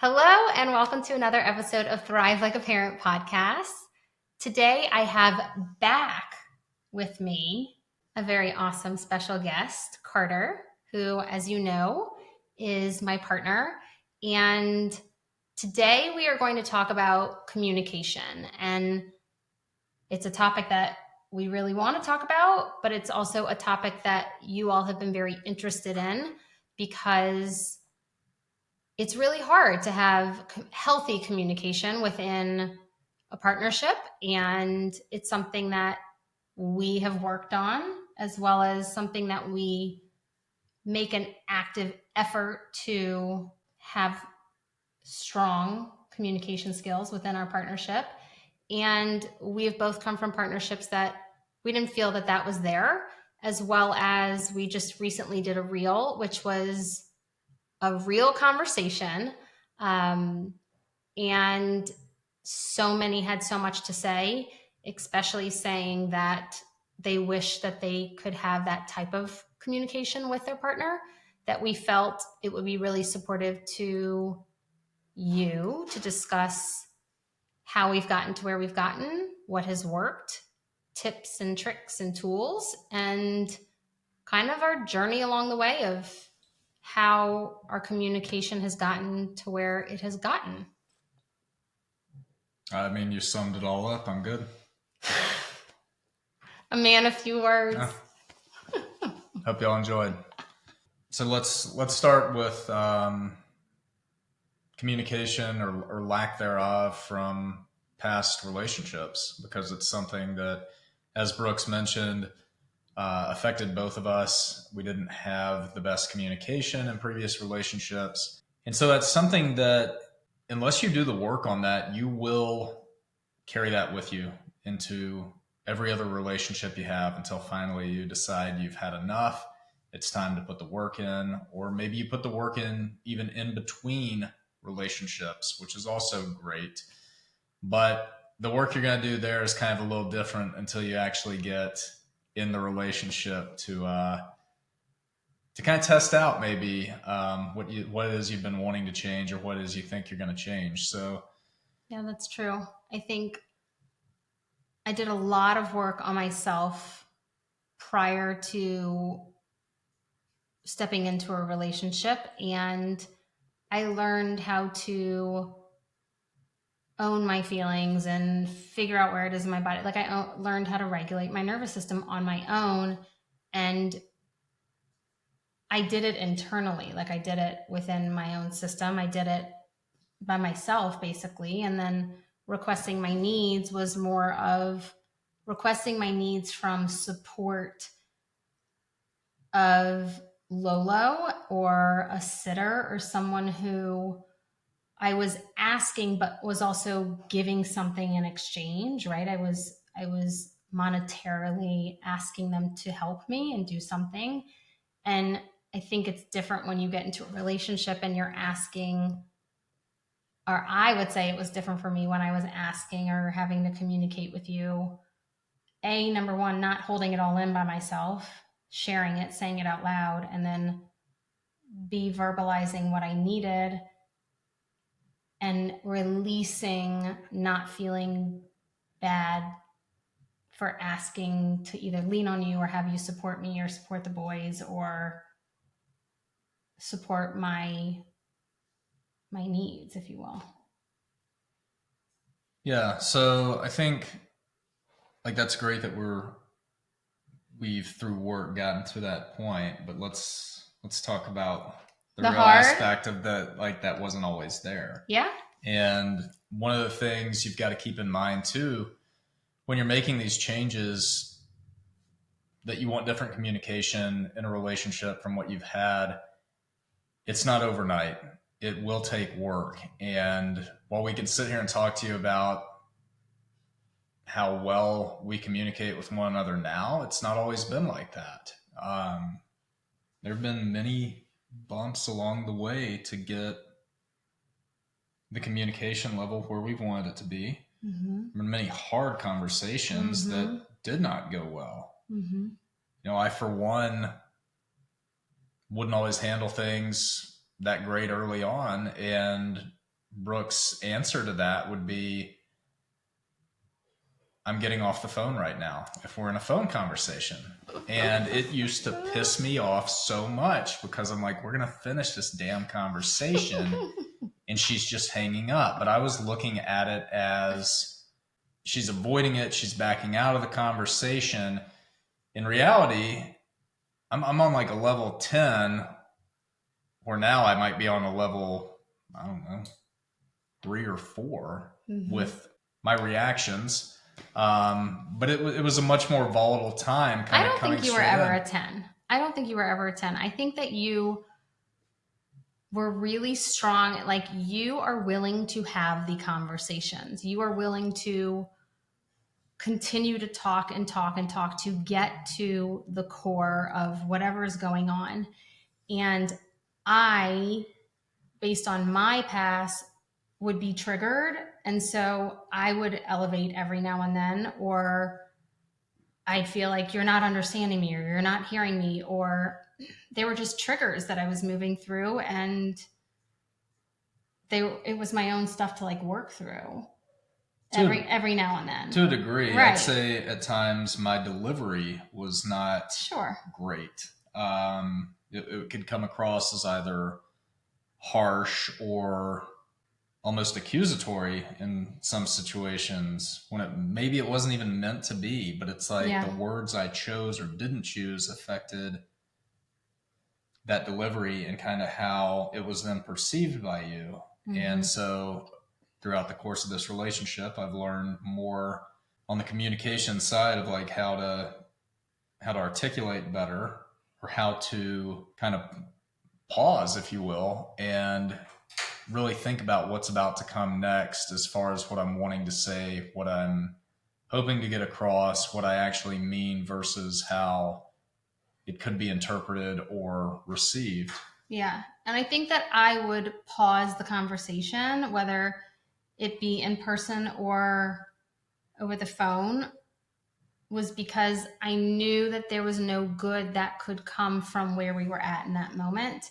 Hello, and welcome to another episode of Thrive Like a Parent podcast. Today, I have back with me a very awesome special guest, Carter, who, as you know, is my partner. And today, we are going to talk about communication. And it's a topic that we really want to talk about, but it's also a topic that you all have been very interested in because it's really hard to have healthy communication within a partnership. And it's something that we have worked on, as well as something that we make an active effort to have strong communication skills within our partnership. And we have both come from partnerships that we didn't feel that that was there, as well as we just recently did a reel, which was a real conversation. And so many had so much to say, especially saying that they wish that they could have that type of communication with their partner, that we felt it would be really supportive to you to discuss how we've gotten to where we've gotten, what has worked, tips and tricks and tools, and kind of our journey along the way of how our communication has gotten to where it has gotten. I mean, you summed it all up. I'm good. A man of few words. Yeah. Hope y'all enjoyed. So let's start with communication or lack thereof from past relationships, because it's something that, as Brooks mentioned, affected both of us. We didn't have the best communication in previous relationships. And so that's something that, unless you do the work on that, you will carry that with you into every other relationship you have until finally you decide you've had enough. It's time to put the work in, or maybe you put the work in even in between relationships, which is also great. But the work you're going to do there is kind of a little different until you actually get in the relationship to kind of test out maybe what it is you've been wanting to change, or what it is you think you're going to change. So yeah, that's true. I think I did a lot of work on myself prior to stepping into a relationship, and I learned how to own my feelings and figure out where it is in my body. Like I learned how to regulate my nervous system on my own, and I did it internally. Like I did it within my own system. I did it by myself basically. And then requesting my needs was more of requesting my needs from support of Lolo or a sitter or someone who I was asking, but was also giving something in exchange, right? I was monetarily asking them to help me and do something. And I think it's different when you get into a relationship and you're asking, or I would say it was different for me when I was asking or having to communicate with you. Number one, not holding it all in by myself, sharing it, saying it out loud, and then B, verbalizing what I needed and releasing, not feeling bad for asking to either lean on you or have you support me or support the boys or support my needs, if you will. yeah, so I think like that's great that we've through work gotten to that point, but let's talk about the real hard aspect of that, like that wasn't always there. Yeah. And one of the things you've got to keep in mind too, when you're making these changes, that you want different communication in a relationship from what you've had, it's not overnight. It will take work. And while we can sit here and talk to you about how well we communicate with one another now, it's not always been like that. There have been many bumps along the way to get the communication level where we've wanted it to be. Mm-hmm. There have been many hard conversations that did not go well. Mm-hmm. You know, I, for one, wouldn't always handle things that great early on. And Brooke's answer to that would be, I'm getting off the phone right now if we're in a phone conversation. And it used to piss me off so much because I'm like, we're going to finish this damn conversation and she's just hanging up. But I was looking at it as she's avoiding it. She's backing out of the conversation. In reality, I'm on like a level 10, where now I might be on a level, I don't know, 3 or 4 with my reactions. But it was a much more volatile time. I don't think you were ever a 10. I don't think you were ever a 10. I think that you were really strong. Like, you are willing to have the conversations. You are willing to continue to talk and talk and talk to get to the core of whatever is going on. And I, based on my past, would be triggered. And so I would elevate every now and then, or I'd feel like you're not understanding me or you're not hearing me, or they were just triggers that I was moving through, and it was my own stuff to like work through every now and then. To a degree, right. I'd say at times my delivery was not great. It could come across as either harsh or almost accusatory in some situations when maybe it wasn't even meant to be, but it's like the words I chose or didn't choose affected that delivery and kind of how it was then perceived by you. And so throughout the course of this relationship, I've learned more on the communication side of like how to articulate better, or how to kind of pause, if you will, and really think about what's about to come next as far as what I'm wanting to say, what I'm hoping to get across, what I actually mean versus how it could be interpreted or received. Yeah. And I think that I would pause the conversation, whether it be in person or over the phone, was because I knew that there was no good that could come from where we were at in that moment.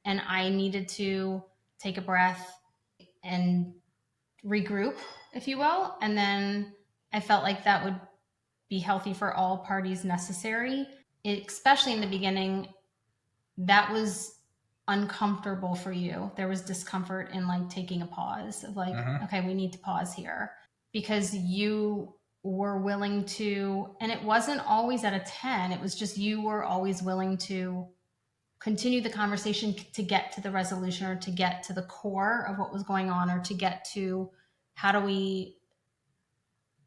And I needed to take a breath and regroup, if you will. And then I felt like that would be healthy for all parties necessary. Especially in the beginning, that was uncomfortable for you. There was discomfort in like taking a pause of like, okay, we need to pause here, because you were willing to, and it wasn't always at a 10. It was just, you were always willing to continue the conversation to get to the resolution, or to get to the core of what was going on, or to get to how do we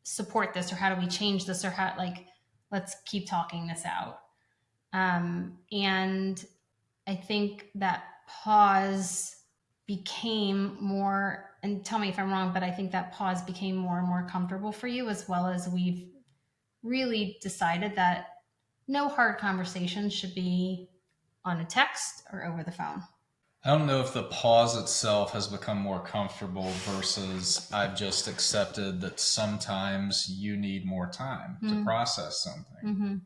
support this, or how do we change this, or how, like, let's keep talking this out. And I think that pause became more, and tell me if I'm wrong, but I think that pause became more and more comfortable for you, as well as we've really decided that no hard conversations should be on a text or over the phone. I don't know if the pause itself has become more comfortable versus I've just accepted that sometimes you need more time to process something.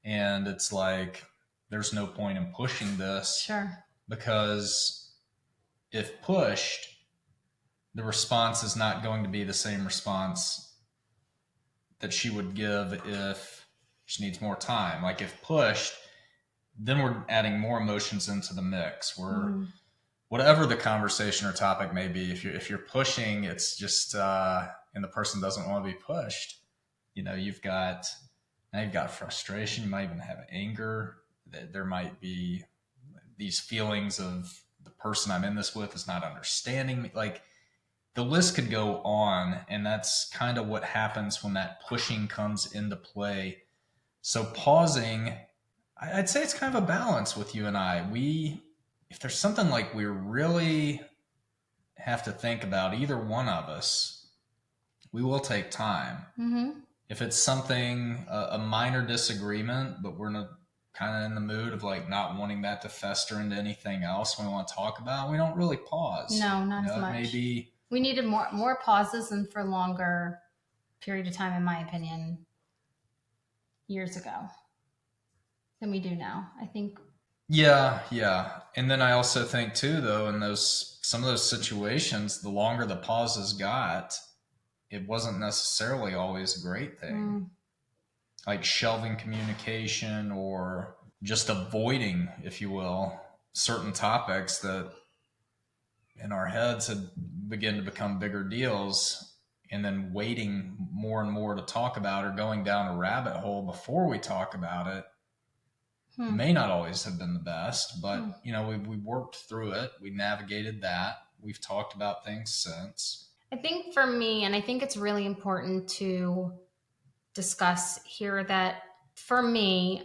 And it's like, there's no point in pushing this. Because if pushed, the response is not going to be the same response that she would give if she needs more time. Like, if pushed, then we're adding more emotions into the mix. We're whatever the conversation or topic may be. If you're pushing, it's just and the person doesn't want to be pushed. You know, you've got frustration. You might even have anger. There might be these feelings of the person I'm in this with is not understanding me. Like, the list could go on, and that's kind of what happens when that pushing comes into play. So pausing, I'd say it's kind of a balance with you and I. If there's something like we really have to think about, either one of us, we will take time. If it's something, a minor disagreement, but we're kind of in the mood of like not wanting that to fester into anything else we want to talk about, we don't really pause. No, not as much. Maybe we needed more pauses and for longer period of time, in my opinion, years ago than we do now. I think. Yeah. And then I also think too, though, in some of those situations, the longer the pauses got, it wasn't necessarily always a great thing. Like shelving communication or just avoiding, if you will, certain topics that in our heads had begun to become bigger deals, and then waiting more and more to talk about or going down a rabbit hole before we talk about it may not always have been the best, but we worked through it. We navigated that. We've talked about things since. I think for me, and I think it's really important to discuss here, that for me,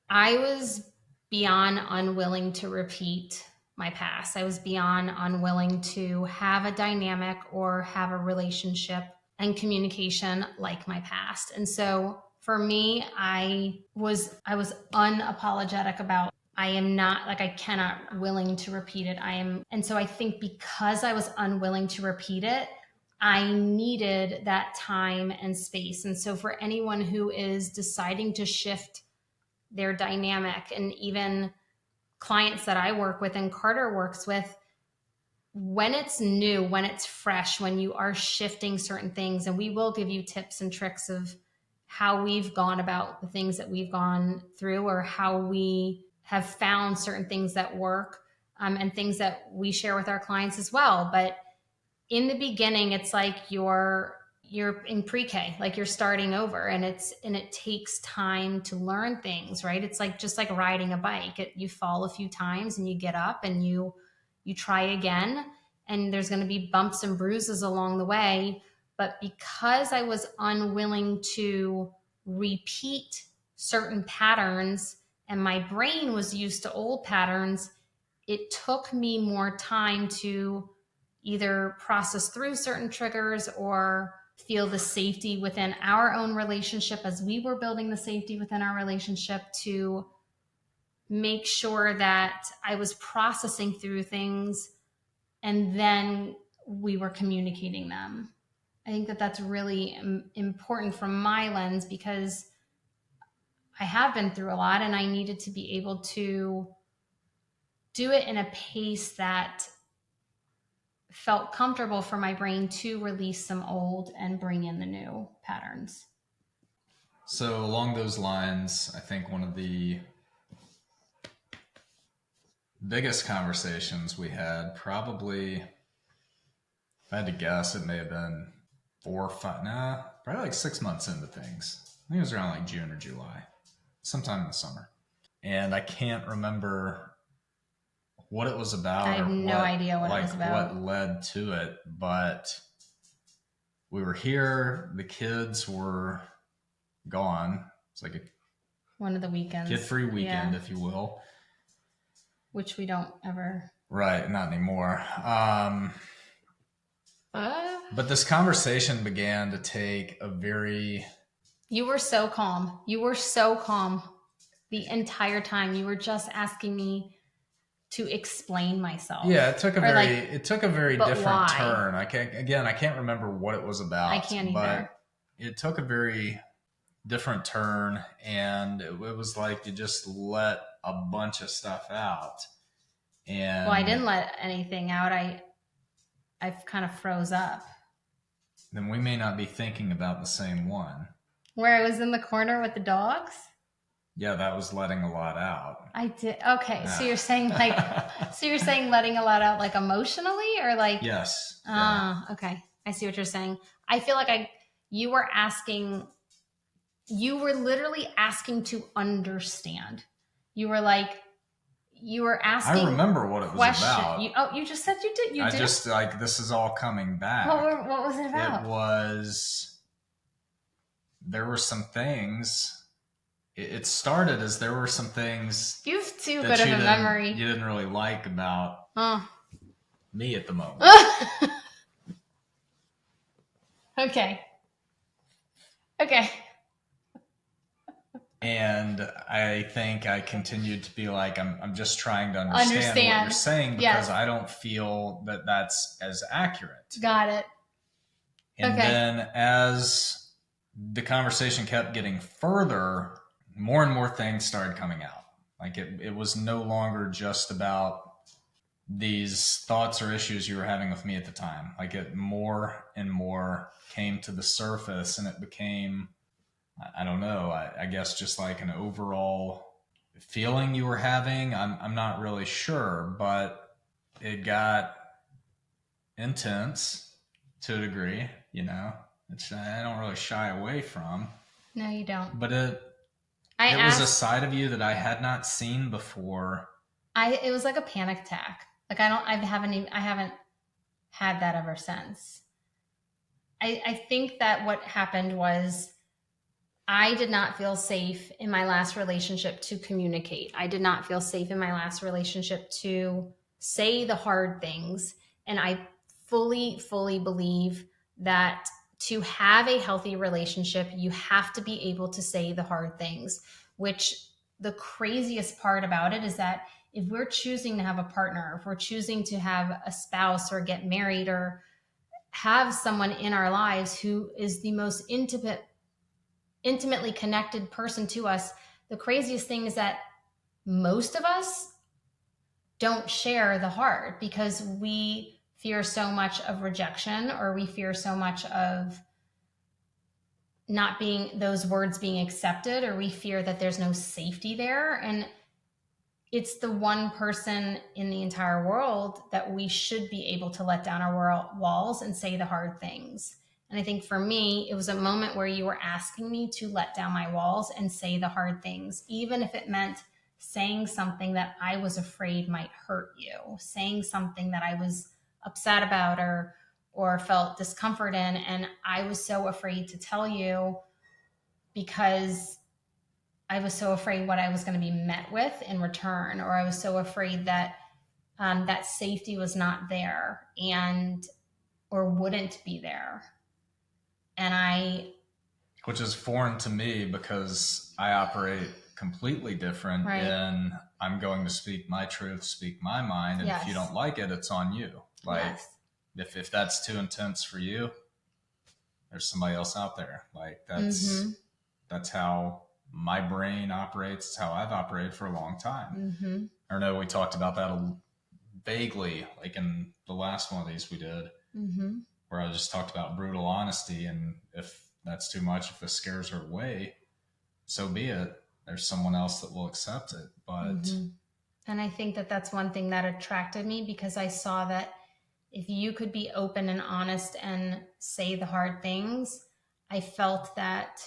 I was beyond unwilling to repeat my past. I was beyond unwilling to have a dynamic or have a relationship and communication like my past. And so for me, I was unapologetic about, I am not, like, I cannot, willing to repeat it. And so I think because I was unwilling to repeat it, I needed that time and space. And so for anyone who is deciding to shift their dynamic, and even clients that I work with and Carter works with, when it's new, when it's fresh, when you are shifting certain things, and we will give you tips and tricks of how we've gone about the things that we've gone through, or how we have found certain things that work, and things that we share with our clients as well. But in the beginning, it's like you're in pre-K, like you're starting over, and it takes time to learn things, right? It's like, just like riding a bike. You fall a few times and you get up and you try again, and there's going to be bumps and bruises along the way. But because I was unwilling to repeat certain patterns and my brain was used to old patterns, it took me more time to either process through certain triggers or feel the safety within our own relationship, as we were building the safety within our relationship, to make sure that I was processing through things and then we were communicating them. I think that that's really important from my lens, because I have been through a lot and I needed to be able to do it in a pace that felt comfortable for my brain to release some old and bring in the new patterns. So along those lines, I think one of the biggest conversations we had, probably, if I had to guess, it may have been 4 or 5, probably like 6 months into things. I think it was around like June or July, sometime in the summer. And I can't remember what it was about. I have no idea what it was about. What led to it, but we were here. The kids were gone. It's like one of the weekends, kid-free weekend, if you will. Which we don't ever. Right, not anymore. But this conversation began to take a very... You were so calm. You were so calm the entire time. You were just asking me to explain myself. Yeah, it took a very different turn. I can't remember what it was about. I can't either. But it took a very different turn, and it was like you just let a bunch of stuff out. And well, I didn't let anything out. I kind of froze up. Then we may not be thinking about the same one. Where I was in the corner with the dogs? Yeah, that was letting a lot out. I did. Okay. Yeah. So you're saying letting a lot out, like emotionally, or like... Yes. Okay. I see what you're saying. I feel like you were literally asking to understand. You were asking. I remember what it was about. You just said you did. I just, like, this is all coming back. What was it about? There were some things. It started as there were some things. You have too good of a memory. You didn't really like about me at the moment. Okay. And I think I continued to be like, I'm just trying to understand what you're saying, because I don't feel that that's as accurate. Got it. And then as the conversation kept getting further, more and more things started coming out. Like it was no longer just about these thoughts or issues you were having with me at the time. Like it more and more came to the surface, and it became, I don't know, I guess just like an overall feeling you were having. I'm not really sure, but it got intense to a degree, you know, which I don't really shy away from. No, you don't. But it was a side of you that I had not seen before. It was like a panic attack. Like I haven't had that ever since. I think that what happened was I did not feel safe in my last relationship to communicate. I did not feel safe in my last relationship to say the hard things. And I fully, fully believe that to have a healthy relationship, you have to be able to say the hard things, which the craziest part about it is that if we're choosing to have a partner, if we're choosing to have a spouse or get married or have someone in our lives who is the most intimately connected person to us, the craziest thing is that most of us don't share the hard because we fear so much of rejection, or we fear so much of not being, those words being accepted, or we fear that there's no safety there. And it's the one person in the entire world that we should be able to let down our walls and say the hard things. And I think for me, it was a moment where you were asking me to let down my walls and say the hard things, even if it meant saying something that I was afraid might hurt you, saying something that I was upset about or felt discomfort in. And I was so afraid to tell you because I was so afraid what I was going to be met with in return, or I was so afraid that that safety was not there or wouldn't be there. And which is foreign to me because I operate completely different. Right. And I'm going to speak my truth, speak my mind. And yes. If you don't like it, it's on you. Like yes. if that's too intense for you, there's somebody else out there. Like that's how my brain operates. It's how I've operated for a long time. Mm-hmm. I know we talked about that vaguely, like in the last one of these we did, where I just talked about brutal honesty. And if that's too much, if it scares her away, so be it. There's someone else that will accept it. But and I think that that's one thing that attracted me, because I saw that if you could be open and honest and say the hard things, I felt that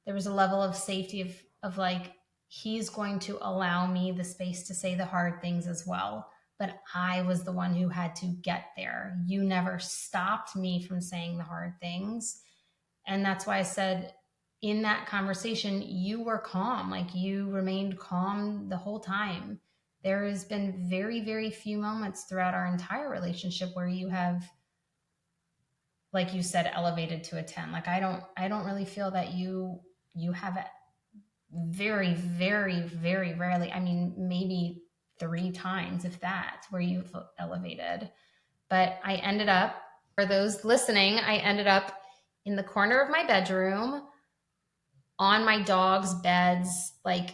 there was a level of safety of like, he's going to allow me the space to say the hard things as well. But I was the one who had to get there. You never stopped me from saying the hard things. And that's why I said in that conversation, you were calm. Like, you remained calm the whole time. There has been very, very few moments throughout our entire relationship where you have, like you said, elevated to a 10. Like, I don't really feel that you have it. Very, very, very rarely. I mean, maybe 3 times, if that, where you've elevated. But I ended up, for those listening, I ended up in the corner of my bedroom on my dog's beds, like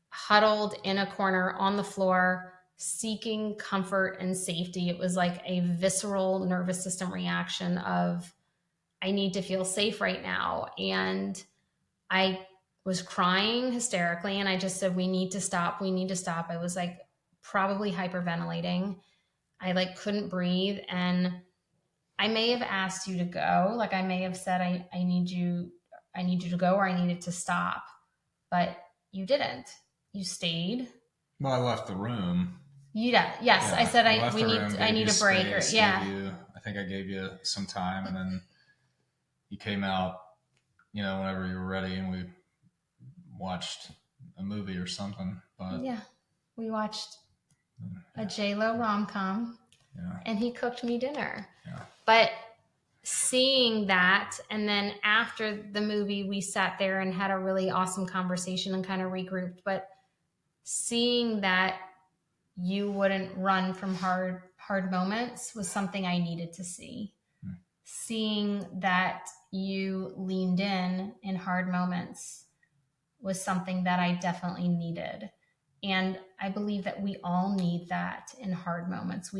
huddled in a corner on the floor, seeking comfort and safety. It was like a visceral nervous system reaction of, I need to feel safe right now. And I was crying hysterically, and I just said, we need to stop. I was like probably hyperventilating. I like couldn't breathe. And I may have asked you to go. Like, I may have said, I need you to go, or I needed to stop, but you didn't. You stayed. Well, I left the room. Yes. Yeah, I said, I need a break. I think I gave you some time, and then you came out, whenever you were ready, and we watched a movie or something. But yeah, we watched a J-Lo rom-com, and he cooked me dinner. Yeah. But seeing that, and then after the movie, we sat there and had a really awesome conversation and kind of regrouped. But seeing that you wouldn't run from hard moments was something I needed to see. Seeing that you leaned in hard moments was something that I definitely needed. And I believe that we all need that in hard moments.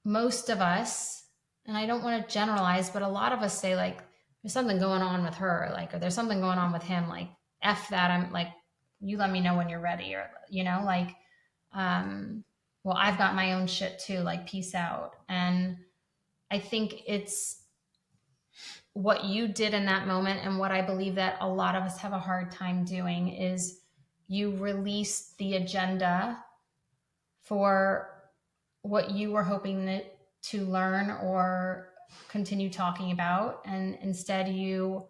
Most of us, and I don't want to generalize, but a lot of us say, like, there's something going on with her, like, or there's something going on with him, like, F that, I'm like, you let me know when you're ready, or, like, um, well, I've got my own shit too, like, peace out. And I think it's what you did in that moment, and what I believe that a lot of us have a hard time doing, is you released the agenda for what you were hoping to learn or continue talking about. And instead, you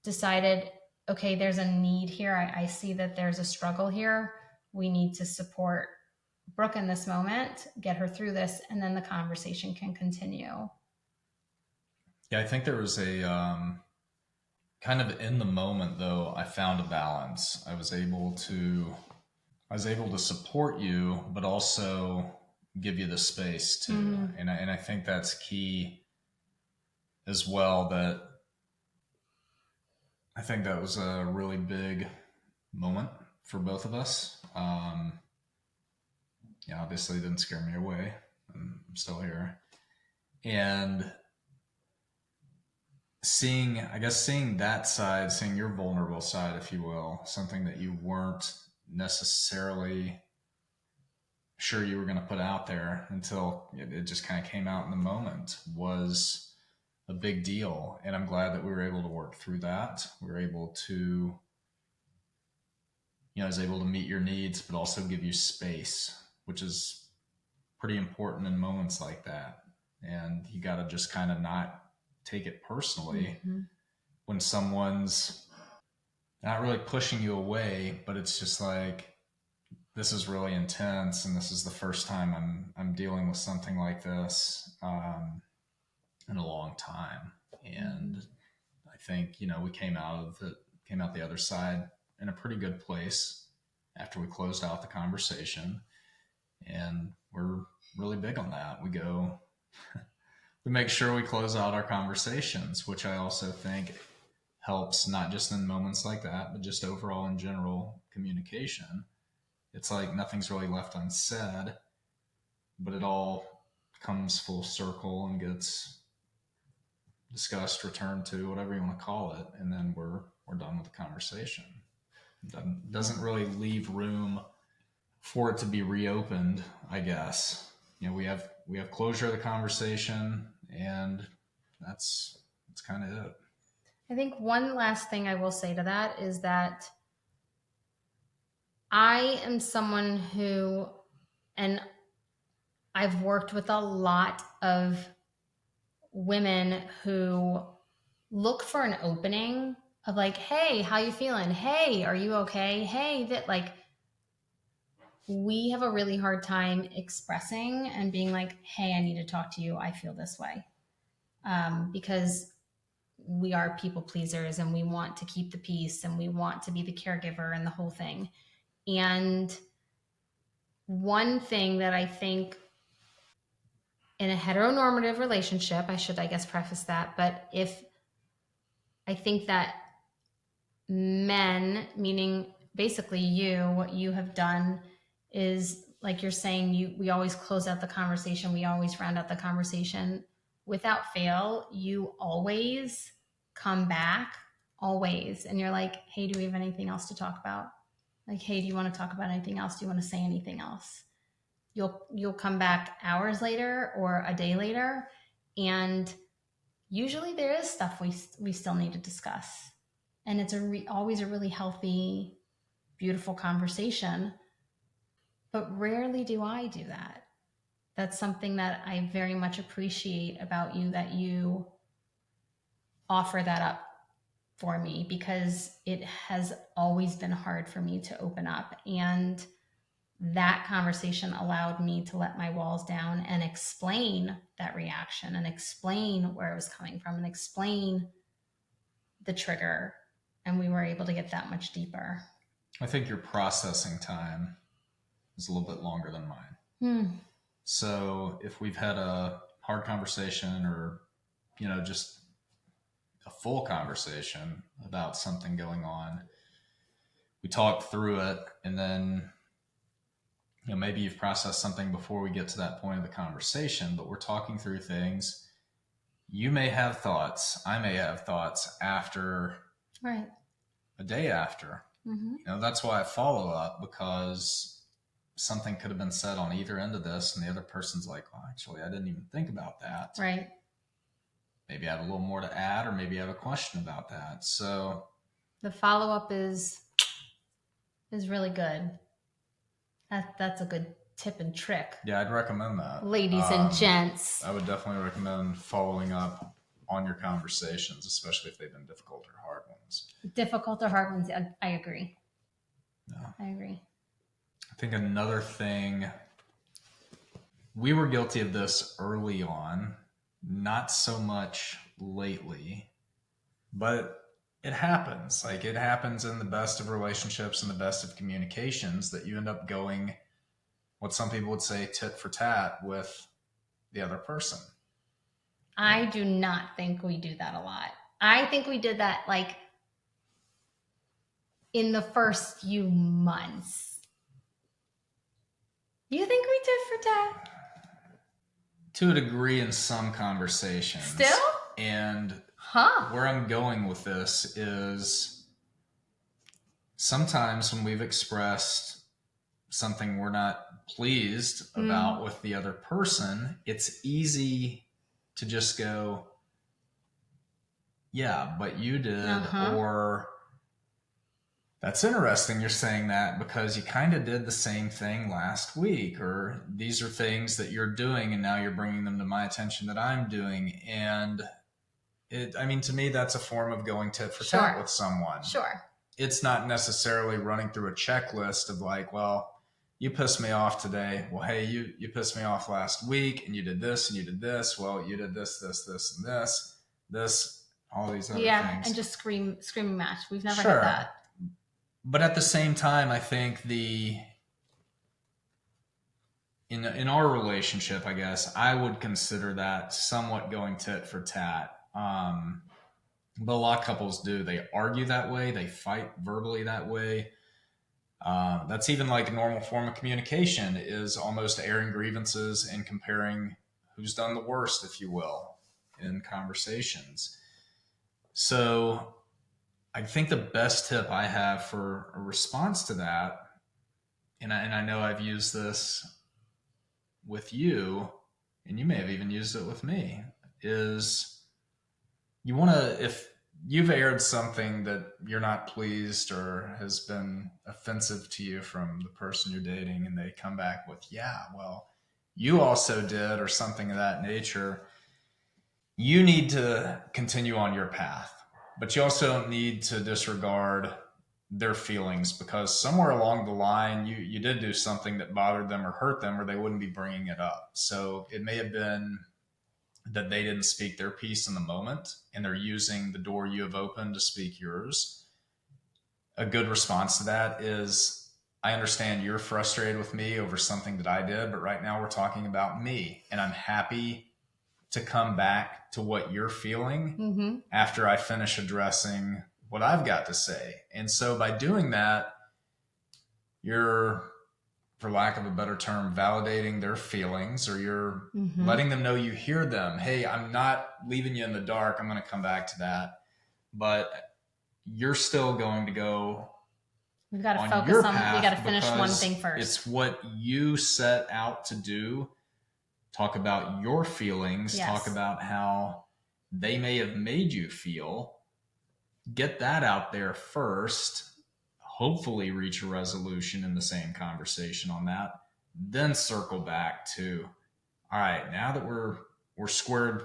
decided, okay, there's a need here. I see that there's a struggle here. We need to support Brooke in this moment, get her through this, and then the conversation can continue. Yeah, I think there was a kind of in the moment though. I found a balance. I was able to support you, but also give you the space too. Mm-hmm. And I think that's key as well. That I think that was a really big moment for both of us. Yeah, obviously it didn't scare me away. I'm still here. And seeing that side, seeing your vulnerable side, if you will, something that you weren't necessarily sure you were going to put out there until it just kind of came out in the moment, was a big deal. And I'm glad that we were able to work through that. We were able to, I was able to meet your needs, but also give you space, which is pretty important in moments like that. And you got to just kind of not take it personally when someone's not really pushing you away, but it's just like, this is really intense, and this is the first time I'm dealing with something like this in a long time. And I think we came out the other side in a pretty good place after we closed out the conversation, and we're really big on that. We make sure we close out our conversations, which I also think helps, not just in moments like that, but just overall in general communication. It's like nothing's really left unsaid, but it all comes full circle and gets discussed, returned to, whatever you want to call it, and then we're done with the conversation. It doesn't really leave room for it to be reopened, I guess. We have closure of the conversation, and that's kind of it. I think one last thing I will say to that is that I am someone who, and I've worked with a lot of women who look for an opening of, like, hey, how you feeling? Hey, are you okay? Hey, that, like, we have a really hard time expressing and being like, hey, I need to talk to you. I feel this way. Because we are people pleasers, and we want to keep the peace, and we want to be the caregiver and the whole thing. And one thing that I think in a heteronormative relationship, I should, I guess, preface that, but if I think that men, meaning basically you, what you have done is, like you're saying, we always close out the conversation, we always round out the conversation. Without fail, you always come back, always, and you're like, hey, do we have anything else to talk about? Like, hey, do you want to talk about anything else? Do you want to say anything else? You'll come back hours later or a day later, and usually there is stuff we still need to discuss, and it's always a really healthy, beautiful conversation. But rarely do I do that. That's something that I very much appreciate about you, that you offer that up for me, because it has always been hard for me to open up. And that conversation allowed me to let my walls down and explain that reaction, and explain where it was coming from, and explain the trigger. And we were able to get that much deeper. I think your processing time is a little bit longer than mine. So if we've had a hard conversation, or, just a full conversation about something going on, we talk through it, and then maybe you've processed something before we get to that point of the conversation, but we're talking through things. You may have thoughts, I may have thoughts after, right, a day after. That's why I follow up, because something could have been said on either end of this, and the other person's like, well, actually, I didn't even think about that. Right. Maybe I have a little more to add, or maybe I have a question about that. So the follow-up is really good. That's a good tip and trick. Yeah, I'd recommend that. Ladies and gents. I would definitely recommend following up on your conversations, especially if they've been difficult or hard ones. Difficult or hard ones, I agree. Yeah. I agree. I think another thing, we were guilty of this early on, not so much lately, but it happens. Like, it happens in the best of relationships and the best of communications that you end up going, what some people would say, tit for tat with the other person. I do not think we do that a lot. I think we did that like in the first few months. You think we tit for tat? To a degree in some conversations. Still? And where I'm going with this is sometimes when we've expressed something we're not pleased about with the other person, it's easy to just go, yeah, but you did, or that's interesting you're saying that because you kind of did the same thing last week, or these are things that you're doing and now you're bringing them to my attention that I'm doing. And to me, that's a form of going tit for tat with someone. Sure. It's not necessarily running through a checklist of like, well, you pissed me off today. Well, hey, you pissed me off last week, and you did this and you did this. Well, you did this, and this, all these other things. Yeah, and just scream match. We've never had that. But at the same time, I think in our relationship, I guess, I would consider that somewhat going tit for tat. But a lot of couples do. They argue that way. They fight verbally that way. That's even like a normal form of communication, is almost airing grievances and comparing who's done the worst, if you will, in conversations. So I think the best tip I have for a response to that, and I know I've used this with you, and you may have even used it with me, is you want to, if you've aired something that you're not pleased or has been offensive to you from the person you're dating, and they come back with, yeah, well, you also did, or something of that nature, you need to continue on your path. But you also don't need to disregard their feelings, because somewhere along the line, you did do something that bothered them or hurt them, or they wouldn't be bringing it up. So it may have been that they didn't speak their piece in the moment, and they're using the door you have opened to speak yours. A good response to that is, I understand you're frustrated with me over something that I did, but right now we're talking about me, and I'm happy to come back to what you're feeling after I finish addressing what I've got to say. And so by doing that, you're, for lack of a better term, validating their feelings, or you're letting them know you hear them. Hey, I'm not leaving you in the dark. I'm going to come back to that. But you're still going to go. We've got to focus on, we got to finish one thing first. It's what you set out to do. Talk about your feelings, talk about how they may have made you feel. Get that out there first, hopefully reach a resolution in the same conversation on that, then circle back to, all right, now that we're squared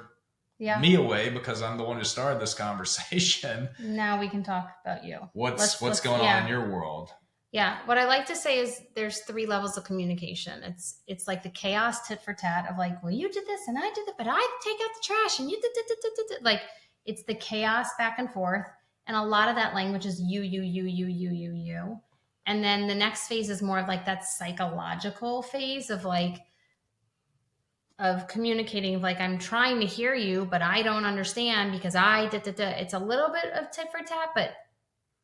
me away because I'm the one who started this conversation. Now we can talk about you. What's going on in your world? Yeah. What I like to say is there's 3 levels of communication. It's like the chaos tit for tat of like, well, you did this and I did that, but I take out the trash and you did. Like, it's the chaos back and forth. And a lot of that language is you. And then the next phase is more of like that psychological phase of like, of communicating, of like, I'm trying to hear you, but I don't understand because I did. It's a little bit of tit for tat, but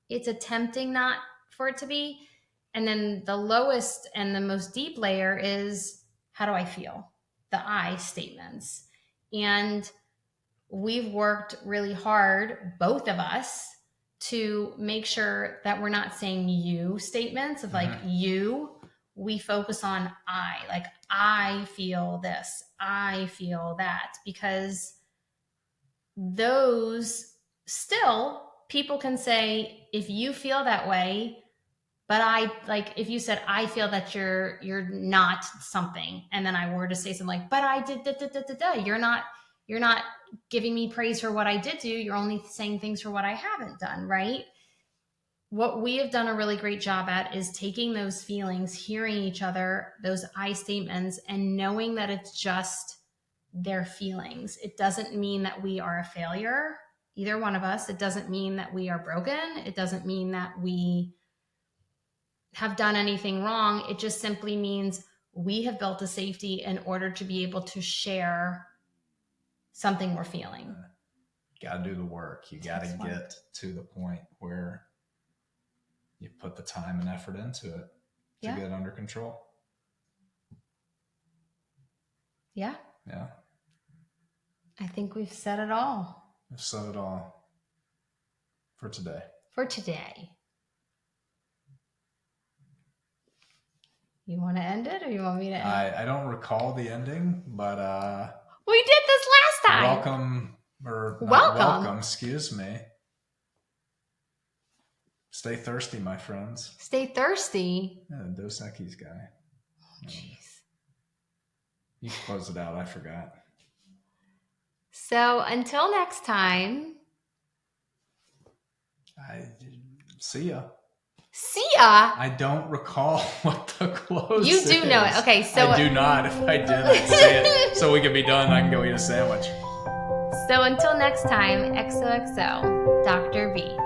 it's attempting not for it to be. And then the lowest and the most deep layer is, how do I feel? The I statements. And we've worked really hard, both of us, to make sure that we're not saying you statements of like you. We focus on I, like I feel this, I feel that, because those still people can say, if you feel that way, but I like, if you said, I feel that you're not something, and then I were to say something like, but I did da, da, da, da, da. You're not giving me praise for what I did do. You're only saying things for what I haven't done, right? What we have done a really great job at is taking those feelings, hearing each other, those I statements, and knowing that it's just their feelings. It doesn't mean that we are a failure, either one of us. It doesn't mean that we are broken. It doesn't mean that we have done anything wrong. It just simply means we have built a safety in order to be able to share something we're feeling. You got to do the work. You got to get to the point where you put the time and effort into it to get under control. Yeah. Yeah. I think we've said it all. We've said it all for today. You want to end it, or you want me to end it? I don't recall the ending, but we did this last time. Welcome, excuse me. Stay thirsty, my friends. Stay thirsty? Yeah, Dos Equis guy. Jeez. You close it out. I forgot. So until next time. See ya. See ya. I don't recall what the close is. You do know it. Okay, so I do not. If I did, I'd say it so we can be done. I can go eat a sandwich. So until next time, XOXO, Dr. V.